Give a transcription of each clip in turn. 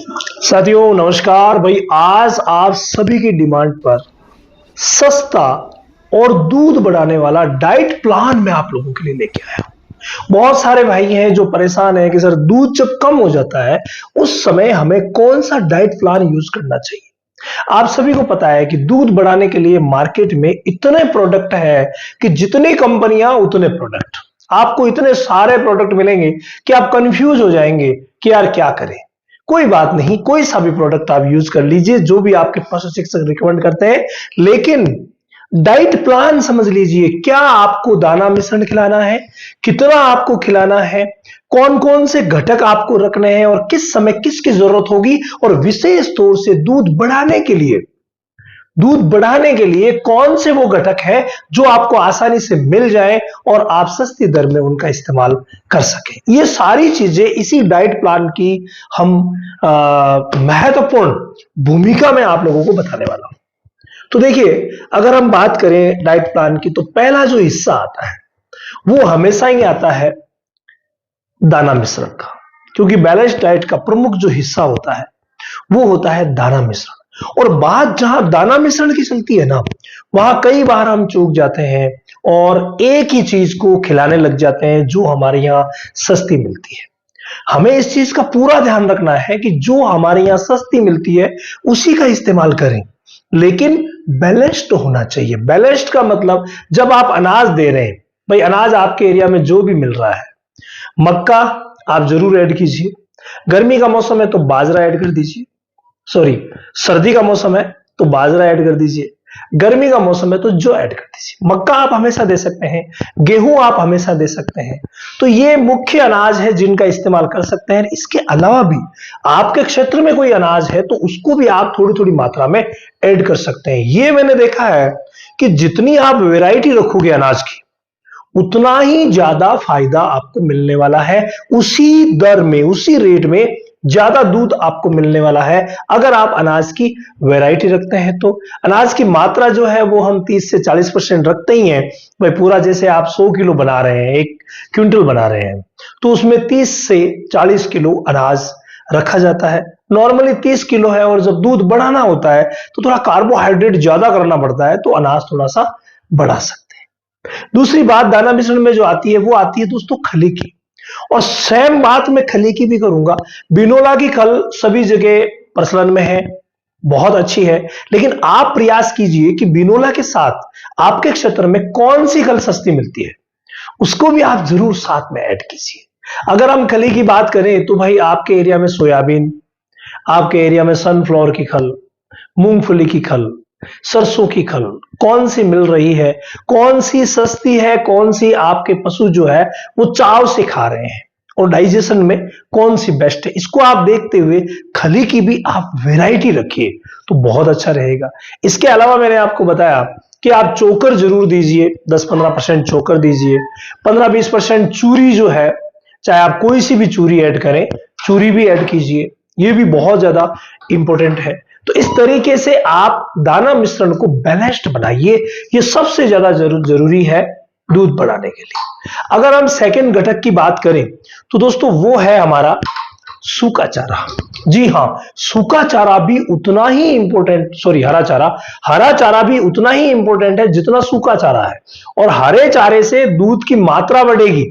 साथियों नमस्कार भाई। आज आप सभी की डिमांड पर सस्ता और दूध बढ़ाने वाला डाइट प्लान मैं आप लोगों के लिए लेके आया हूं। बहुत सारे भाई हैं जो परेशान हैं कि सर दूध जब कम हो जाता है उस समय हमें कौन सा डाइट प्लान यूज करना चाहिए। आप सभी को पता है कि दूध बढ़ाने के लिए मार्केट में इतने प्रोडक्ट है कि जितनी कंपनियां उतने प्रोडक्ट। आपको इतने सारे प्रोडक्ट मिलेंगे कि आप कंफ्यूज हो जाएंगे कि यार क्या करें। कोई बात नहीं, कोई सा भी प्रोडक्ट आप यूज कर लीजिए जो भी आपके पशु चिकित्सक रिकमेंड करते हैं, लेकिन डाइट प्लान समझ लीजिए। क्या आपको दाना मिश्रण खिलाना है, कितना आपको खिलाना है, कौन कौन से घटक आपको रखने हैं और किस समय किसकी जरूरत होगी, और विशेष तौर से दूध बढ़ाने के लिए कौन से वो घटक है जो आपको आसानी से मिल जाए और आप सस्ती दर में उनका इस्तेमाल कर सकें। ये सारी चीजें इसी डाइट प्लान की हम महत्वपूर्ण भूमिका में आप लोगों को बताने वाला हूं। तो देखिए, अगर हम बात करें डाइट प्लान की तो पहला जो हिस्सा आता है वो हमेशा ही आता है दाना मिश्रण का, क्योंकि बैलेंस डाइट का प्रमुख जो हिस्सा होता है वो होता है दाना मिश्रण। और बात जहां दाना मिश्रण की चलती है ना, वहां कई बार हम चूक जाते हैं और एक ही चीज को खिलाने लग जाते हैं जो हमारे यहाँ सस्ती मिलती है। हमें इस चीज का पूरा ध्यान रखना है कि जो हमारे यहाँ सस्ती मिलती है उसी का इस्तेमाल करें, लेकिन बैलेंस्ड होना चाहिए। बैलेंस्ड का मतलब, जब आप अनाज दे रहे हैं, भाई अनाज आपके एरिया में जो भी मिल रहा है, मक्का आप जरूर ऐड कीजिए। गर्मी का मौसम है तो बाजरा ऐड कर दीजिए, सॉरी सर्दी का मौसम है तो बाजरा ऐड कर दीजिए, गर्मी का मौसम है तो जौ ऐड कर दीजिए। मक्का आप हमेशा दे सकते हैं, गेहूं आप हमेशा दे सकते हैं। तो ये मुख्य अनाज है जिनका इस्तेमाल कर सकते हैं। इसके अलावा भी आपके क्षेत्र में कोई अनाज है तो उसको भी आप थोड़ी थोड़ी मात्रा में ऐड कर सकते हैं। ये मैंने देखा है कि जितनी आप वैरायटी रखोगे अनाज की, उतना ही ज्यादा फायदा आपको मिलने वाला है। उसी दर में, उसी रेट में ज्यादा दूध आपको मिलने वाला है अगर आप अनाज की वैरायटी रखते हैं। तो अनाज की मात्रा जो है वो हम 30 से 40% रखते ही हैं। भाई पूरा जैसे आप 100 किलो बना रहे हैं, 1 क्विंटल बना रहे हैं, तो उसमें 30 से 40 किलो अनाज रखा जाता है। नॉर्मली 30 किलो है और जब दूध बढ़ाना होता है तो थोड़ा कार्बोहाइड्रेट ज्यादा करना पड़ता है, तो अनाज थोड़ा सा बढ़ा सकते हैं। दूसरी बात दाना मिश्रण में जो आती है वो आती है दोस्तों खली की, और सेम बात मैं खली की भी करूंगा। बिनोला की खल सभी जगह प्रचलन में है, बहुत अच्छी है, लेकिन आप प्रयास कीजिए कि बिनोला के साथ आपके क्षेत्र में कौन सी खल सस्ती मिलती है उसको भी आप जरूर साथ में ऐड कीजिए। अगर हम खली की बात करें तो भाई आपके एरिया में सोयाबीन, आपके एरिया में सनफ्लावर की खल, मूंगफली की खल, सरसों की खल कौन सी मिल रही है, कौन सी सस्ती है, कौन सी आपके पशु जो है वो चाव से खा रहे हैं, और डाइजेशन में कौन सी बेस्ट है, इसको आप देखते हुए खली की भी आप वैरायटी रखिए तो बहुत अच्छा रहेगा। इसके अलावा मैंने आपको बताया कि आप चोकर जरूर दीजिए, 10-15% चोकर दीजिए, 15-20% चूरी जो है, चाहे आप कोई सी भी चूरी ऐड करें, चूरी भी ऐड कीजिए, ये भी बहुत ज्यादा इंपॉर्टेंट है। तो इस तरीके से आप दाना मिश्रण को बैलेंस्ड बनाइए, ये सबसे ज्यादा जरूरी है दूध बढ़ाने के लिए। अगर हम सेकंड घटक की बात करें तो दोस्तों वो है हमारा सूखा चारा। जी हां, सूखा चारा भी उतना ही इंपॉर्टेंट, सॉरी हरा चारा भी उतना ही इंपॉर्टेंट है जितना सूखा चारा है। और हरे चारे से दूध की मात्रा बढ़ेगी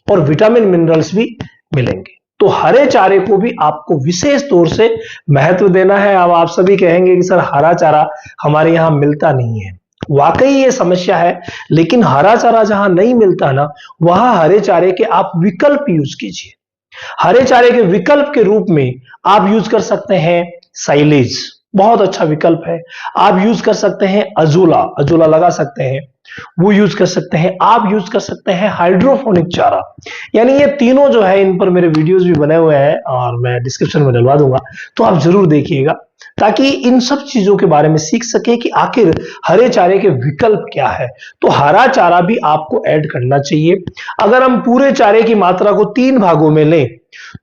और विटामिन मिनरल्स भी मिलेंगे। तो हरे चारे को भी आपको विशेष तौर से महत्व देना है। अब आप सभी कहेंगे कि सर हरा चारा हमारे यहां मिलता नहीं है। वाकई ये समस्या है, लेकिन हरा चारा जहां नहीं मिलता ना, वहां हरे चारे के आप विकल्प यूज कीजिए। हरे चारे के विकल्प के रूप में आप यूज कर सकते हैं साइलेज, बहुत अच्छा विकल्प है। आप यूज कर सकते हैं अजोला, अजोला लगा सकते हैं, वो यूज कर सकते हैं। आप यूज कर सकते हैं हाइड्रोफोनिक चारा। यानी ये तीनों जो है, इन पर मेरे वीडियोस भी बने हुए हैं और मैं डिस्क्रिप्शन में डलवा दूंगा, तो आप जरूर देखिएगा ताकि इन सब चीजों के बारे में सीख सके कि आखिर हरे चारे के विकल्प क्या है। तो हरा चारा भी आपको ऐड करना चाहिए। अगर हम पूरे चारे की मात्रा को 3 भागों में लें,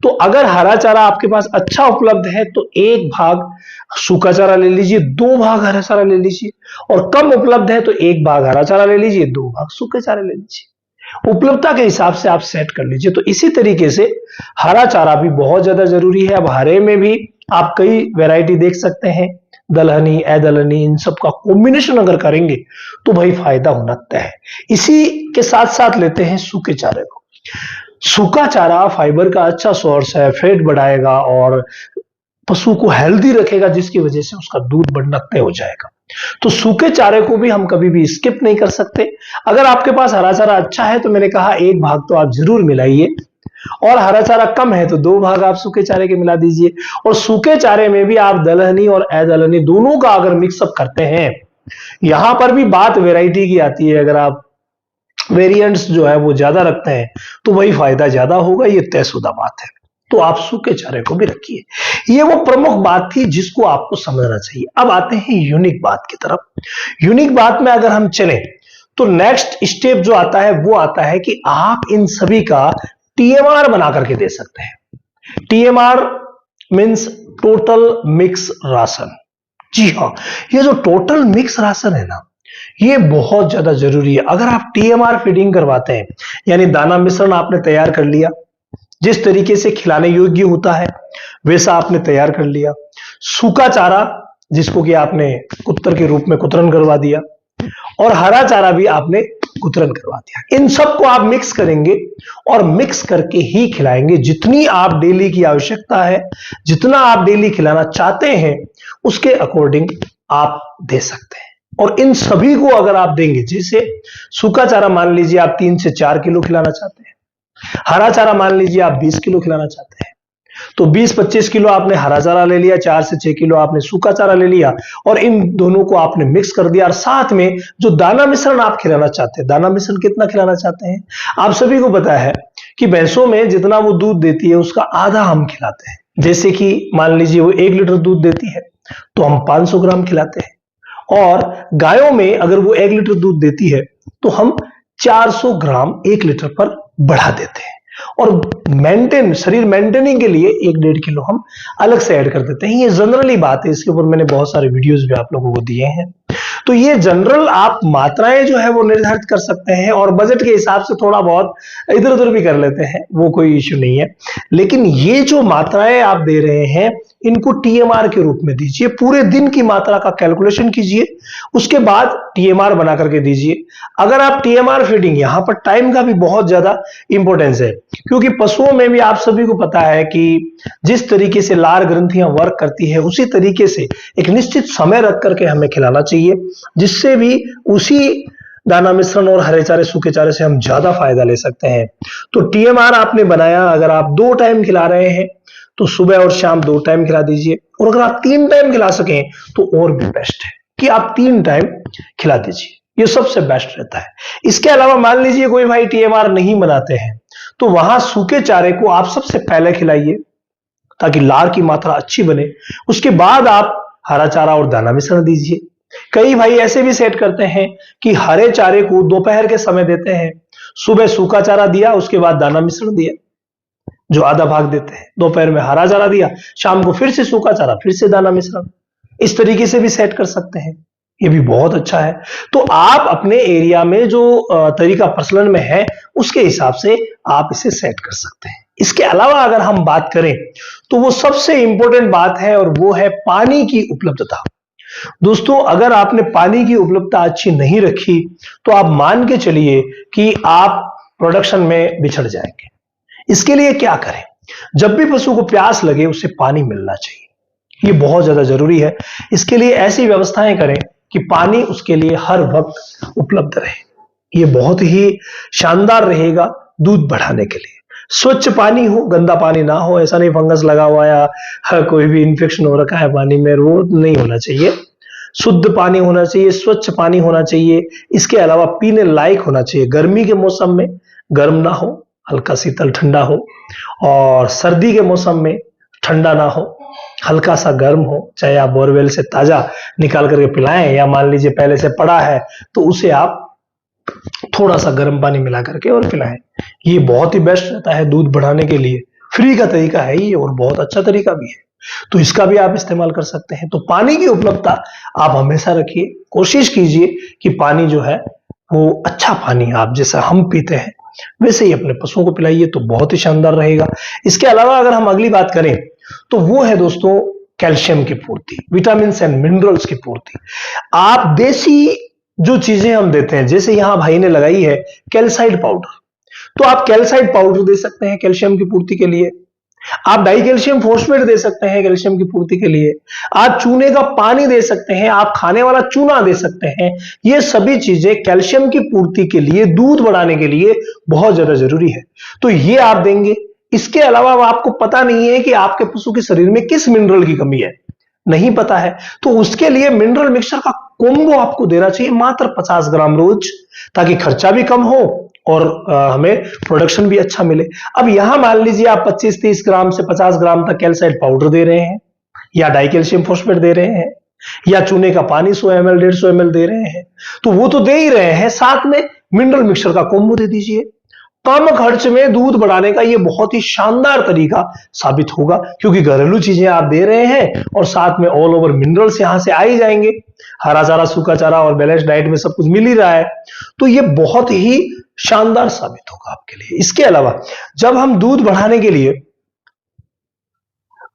तो अगर हरा चारा आपके पास अच्छा उपलब्ध है तो 1 भाग सूखा चारा ले लीजिए, 2 भाग हरा चारा ले लीजिए, और कम उपलब्ध है तो 1 भाग हरा चारा ले लीजिए, 2 भाग सूखे चारा ले लीजिए। उपलब्धता के हिसाब से आप सेट कर लीजिए। तो इसी तरीके से हरा चारा भी बहुत ज्यादा जरूरी है। अब हरे में भी आप कई वैरायटी देख सकते हैं, दलहनी, ऐदलहनी, इन सब का कॉम्बिनेशन अगर करेंगे तो भाई फायदा होना तय है। इसी के साथ साथ लेते हैं सूखे चारे को। सूखा चारा फाइबर का अच्छा सोर्स है, फैट बढ़ाएगा और पशु को हेल्दी रखेगा, जिसकी वजह से उसका दूध बढ़ना तय हो जाएगा। तो सूखे चारे को भी हम कभी भी स्किप नहीं कर सकते। अगर आपके पास हरा चारा अच्छा है तो मैंने कहा एक भाग तो आप जरूर मिलाइए, और हरा चारा कम है तो 2 भाग आप सूखे चारे के मिला दीजिए। और सूखे चारे में भी आप दलहनी और अदलहनी दोनों का अगर मिक्सअप करते हैं, यहां पर भी बात वैरायटी की आती है। अगर आप वेरिएंट्स जो है वो ज्यादा रखते हैं तो वही फायदा ज्यादा होगा, ये तयशुदा बात है। तो आप सूखे चारे को भी रखिए। ये वो प्रमुख बात थी जिसको आपको समझना चाहिए। अब आते हैं यूनिक बात की तरफ। यूनिक बात में अगर हम चलें तो नेक्स्ट स्टेप जो आता है वो आता है कि आप इन सभी का टीएमआर बना करके दे सकते हैं। TMR means total mix ration. जी हाँ, ये जो टोटल मिक्स राशन है ना, ये बहुत ज्यादा जरूरी है। अगर आप टीएमआर फीडिंग करवाते हैं, यानी दाना मिश्रण आपने तैयार कर लिया, जिस तरीके से खिलाने योग्य होता है वैसा आपने तैयार कर लिया, सूखा चारा जिसको कि आपने कुतर के रूप में कुतरन करवा दिया, और हरा चारा भी आपने कुतरन करवा दिया। इन सबको आप मिक्स करेंगे और मिक्स करके ही खिलाएंगे। जितनी आप डेली की आवश्यकता है, जितना आप डेली खिलाना चाहते हैं, उसके अकॉर्डिंग आप दे सकते हैं। और इन सभी को अगर आप देंगे, जैसे सूखा चारा मान लीजिए आप 3 से 4 किलो खिलाना चाहते हैं, हरा चारा मान लीजिए आप 20 किलो खिलाना चाहते हैं, तो 20-25 किलो आपने हरा चारा ले लिया, 4 से 6 किलो आपने सूखा चारा ले लिया, और इन दोनों को आपने मिक्स कर दिया। और साथ में जो दाना मिश्रण आप खिलाना चाहते हैं, दाना मिश्रण कितना खिलाना चाहते हैं, आप सभी को पता है कि भैंसों में जितना वो दूध देती है उसका आधा हम खिलाते हैं। जैसे कि मान लीजिए वो 1 लीटर दूध देती है तो हम 500 ग्राम खिलाते हैं, और गायों में अगर वो 1 लीटर दूध देती है तो हम 400 ग्राम 1 लीटर पर बढ़ा देते हैं। और शरीर मेंटेनिंग के लिए 1-1.5 किलो हम अलग से ऐड कर देते हैं। ये जनरली बात है, इसके ऊपर मैंने बहुत सारे वीडियोस भी आप लोगों को दिए हैं। तो ये जनरल आप मात्राएं जो है वो निर्धारित कर सकते हैं, और बजट के हिसाब से थोड़ा बहुत इधर उधर भी कर लेते हैं, वो कोई इश्यू नहीं है। लेकिन ये जो मात्राएं आप दे रहे हैं, इनको टीएमआर के रूप में दीजिए। पूरे दिन की मात्रा का कैलकुलेशन कीजिए, उसके बाद टीएमआर बना करके दीजिए। अगर आप टीएमआर फीडिंग, यहां पर टाइम का भी बहुत ज्यादा इंपॉर्टेंस है, क्योंकि पशुओं में भी आप सभी को पता है कि जिस तरीके से लार ग्रंथियां वर्क करती है, उसी तरीके से एक निश्चित समय रख करके हमें खिलाना चाहिए, जिससे भी उसी दाना मिश्रण और हरे चारे सूखे चारे से हम ज्यादा फायदा ले सकते हैं। तो टीएमआर आपने बनाया, अगर आप 2 टाइम खिला रहे हैं तो सुबह और शाम 2 टाइम खिला दीजिए, और अगर आप 3 टाइम खिला सकें तो और भी बेस्ट है कि आप 3 टाइम खिला दीजिए, ये सबसे बेस्ट रहता है। इसके अलावा मान लीजिए कोई भाई टीएमआर नहीं बनाते हैं, तो वहां सूखे चारे को आप सबसे पहले खिलाइए ताकि लार की मात्रा अच्छी बने। उसके बाद आप हरा चारा और दाना मिश्रण दीजिए। कई भाई ऐसे भी सेट करते हैं कि हरे चारे को दोपहर के समय देते हैं, सुबह सूखा चारा दिया, उसके बाद दाना मिश्रण दिया, जो आधा भाग देते हैं। दोपहर में हरा चारा दिया, शाम को फिर से सूखा चारा, फिर से दाना मिश्रण। इस तरीके से भी सेट कर सकते हैं, ये भी बहुत अच्छा है। तो आप अपने एरिया में जो तरीका प्रचलन में है, उसके हिसाब से आप इसे सेट कर सकते हैं। इसके अलावा अगर हम बात करें तो वो सबसे इंपॉर्टेंट बात है, और वो है पानी की उपलब्धता। दोस्तों, अगर आपने पानी की उपलब्धता अच्छी नहीं रखी तो आप मान के चलिए कि आप प्रोडक्शन में बिछड़ जाएंगे। इसके लिए क्या करें? जब भी पशु को प्यास लगे उसे पानी मिलना चाहिए, ये बहुत ज्यादा जरूरी है। इसके लिए ऐसी व्यवस्थाएं करें कि पानी उसके लिए हर वक्त उपलब्ध रहे, ये बहुत ही शानदार रहेगा दूध बढ़ाने के लिए। स्वच्छ पानी हो, गंदा पानी ना हो, ऐसा नहीं फंगस लगा हुआ या कोई भी इंफेक्शन हो रखा है पानी में, वो नहीं होना चाहिए। शुद्ध पानी होना चाहिए, स्वच्छ पानी होना चाहिए। इसके अलावा पीने लायक होना चाहिए। गर्मी के मौसम में गर्म ना हो, हल्का शीतल ठंडा हो, और सर्दी के मौसम में ठंडा ना हो, हल्का सा गर्म हो। चाहे आप बोरवेल से ताजा निकाल करके पिलाएं, या मान लीजिए पहले से पड़ा है तो उसे आप थोड़ा सा गर्म पानी मिला करके और पिलाएं। ये बहुत ही बेस्ट रहता है दूध बढ़ाने के लिए। फ्री का तरीका है ये, और बहुत अच्छा तरीका भी है, तो इसका भी आप इस्तेमाल कर सकते हैं। तो पानी की उपलब्धता आप हमेशा रखिए, कोशिश कीजिए कि पानी जो है वो अच्छा पानी, आप जैसा हम पीते हैं वैसे ही अपने पशुओं को पिलाइए, तो बहुत ही शानदार रहेगा। इसके अलावा अगर हम अगली बात करें तो वो है दोस्तों कैल्शियम की पूर्ति, विटामिन एंड मिनरल्स की पूर्ति। आप देसी जो चीजें हम देते हैं, जैसे यहां भाई ने लगाई है कैल्साइड पाउडर, तो आप कैल्साइड पाउडर दे सकते हैं कैल्शियम की पूर्ति के लिए। आप डाई कैल्शियम फॉस्फेट दे सकते हैं कैल्शियम की पूर्ति के लिए। आप चूने का पानी दे सकते हैं, आप खाने वाला चूना दे सकते हैं। ये सभी चीजें कैल्शियम की पूर्ति के लिए, दूध बढ़ाने के लिए बहुत ज्यादा जरूरी है, तो ये आप देंगे। इसके अलावा आपको पता नहीं है कि आपके पशु के शरीर में किस मिनरल की कमी है, नहीं पता है, तो उसके लिए मिनरल मिक्सचर का कॉम्बो आपको देना चाहिए, मात्र 50 ग्राम रोज, ताकि खर्चा भी कम हो और हमें प्रोडक्शन भी अच्छा मिले। अब यहां मान लीजिए आप 25-30 ग्राम से 50 ग्राम तक कैल्साइड पाउडर दे रहे हैं, या डाई कैल्शियम फॉस्फेट दे रहे हैं, या चूने का पानी 100 ml 150 ml दे रहे हैं, तो वो तो दे ही रहे हैं, साथ में मिनरल मिक्सचर का कॉम्बो दे दीजिए। कम खर्च में दूध बढ़ाने का ये बहुत ही शानदार तरीका साबित होगा, क्योंकि घरेलू चीजें आप दे रहे हैं और साथ में ऑल ओवर मिनरल्स यहां से आ ही जाएंगे। हरा चारा, सूखा चारा और बैलेंस डाइट में सब कुछ मिल ही रहा है, तो ये बहुत ही शानदार साबित होगा आपके लिए। इसके अलावा जब हम दूध बढ़ाने के लिए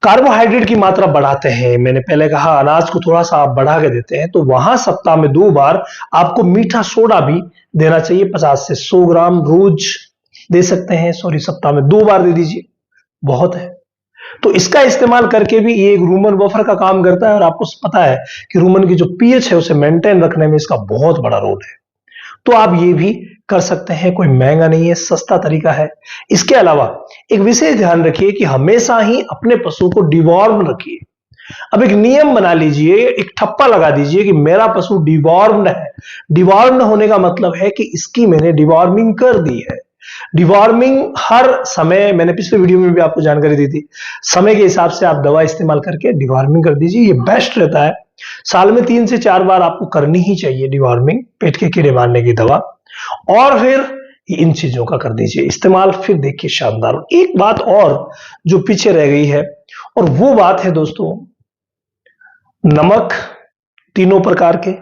कार्बोहाइड्रेट की मात्रा बढ़ाते हैं, मैंने पहले कहा अनाज को थोड़ा सा आप बढ़ा के देते हैं, तो वहां सप्ताह में 2 बार आपको मीठा सोडा भी देना चाहिए। 50 से 100 ग्राम रोज दे सकते हैं, सप्ताह में 2 बार दे दीजिए, बहुत है। तो इसका इस्तेमाल करके भी ये एक रूमन बफर का काम करता है, और आपको पता है कि रूमन की जो पीएच है उसे मेंटेन रखने में इसका बहुत बड़ा रोल है। तो आप ये भी कर सकते हैं, कोई महंगा नहीं है, सस्ता तरीका है। इसके अलावा एक विशेष ध्यान रखिए कि हमेशा ही अपने पशु को डिवॉर्म रखिए। अब एक नियम बना लीजिए, एक ठप्पा लगा दीजिए कि मेरा पशु डिवॉर्म्ड है। डिवॉर्म्ड होने का मतलब है कि इसकी मैंने डिवॉर्मिंग कर दी है। डिवॉर्मिंग हर समय, मैंने पिछले वीडियो में भी आपको जानकारी दी थी, समय के हिसाब से आप दवा इस्तेमाल करके डिवॉर्मिंग कर दीजिए, ये बेस्ट रहता है। साल में 3 से 4 बार आपको करनी ही चाहिए डिवॉर्मिंग, पेट के कीड़े मारने की दवा, और फिर इन चीजों का कर दीजिए इस्तेमाल, फिर देखिए शानदार। एक बात और जो पीछे रह गई है, और वो बात है दोस्तों, नमक 3 प्रकार के।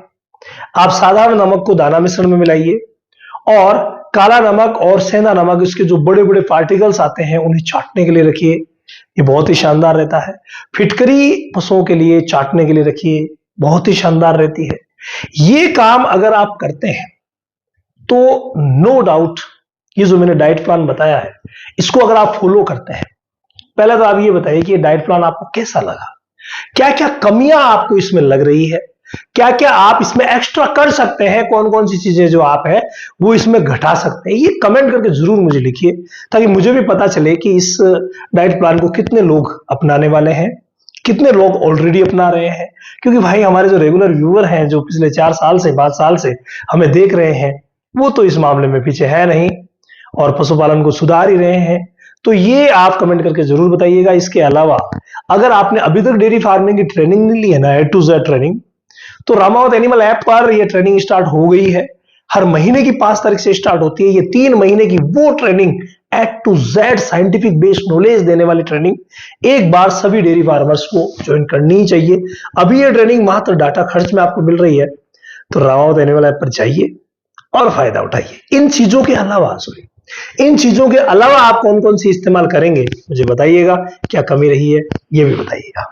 आप साधारण नमक को दाना मिश्रण में मिलाइए, और काला नमक और सेंधा नमक, इसके जो बड़े बड़े पार्टिकल्स आते हैं उन्हें चाटने के लिए रखिए, ये बहुत ही शानदार रहता है। फिटकरी पशुओं के लिए चाटने के लिए रखिए, बहुत ही शानदार रहती है। ये काम अगर आप करते हैं तो नो डाउट ये जो मैंने डाइट प्लान बताया है, इसको अगर आप फॉलो करते हैं, पहले तो आप ये बताइए कि ये डाइट प्लान आपको कैसा लगा, क्या क्या कमियां आपको इसमें लग रही है, क्या क्या आप इसमें एक्स्ट्रा कर सकते हैं, कौन कौन सी चीजें जो आप है वो इसमें घटा सकते हैं। ये कमेंट करके जरूर मुझे लिखिए, ताकि मुझे भी पता चले कि इस डाइट प्लान को कितने लोग अपनाने वाले हैं, कितने लोग ऑलरेडी अपना रहे हैं। क्योंकि भाई हमारे जो रेगुलर व्यूअर हैं, जो पिछले 4 साल से 5 साल से हमें देख रहे हैं, वो तो इस मामले में पीछे है नहीं, और पशुपालन को सुधार ही रहे हैं। तो ये आप कमेंट करके जरूर बताइएगा। इसके अलावा अगर आपने अभी तक डेयरी फार्मिंग की ट्रेनिंग नहीं ली है ना, A to Z ट्रेनिंग, तो रामावत एनिमल ऐप पर यह ट्रेनिंग स्टार्ट हो गई है। हर महीने की 5 तारीख से स्टार्ट होती है ये 3 महीने की वो training, A to Z scientific based knowledge देने वाली ट्रेनिंग। एक बार सभी डेयरी फार्मर्स को ज्वाइन करनी ही चाहिए। अभी ये ट्रेनिंग मात्र डाटा खर्च में आपको मिल रही है, तो रामावत एनिमल ऐप पर जाइए और फायदा उठाइए। इन चीजों के अलावा आप कौन कौन सी इस्तेमाल करेंगे मुझे बताइएगा, क्या कमी रही है ये भी बताइएगा।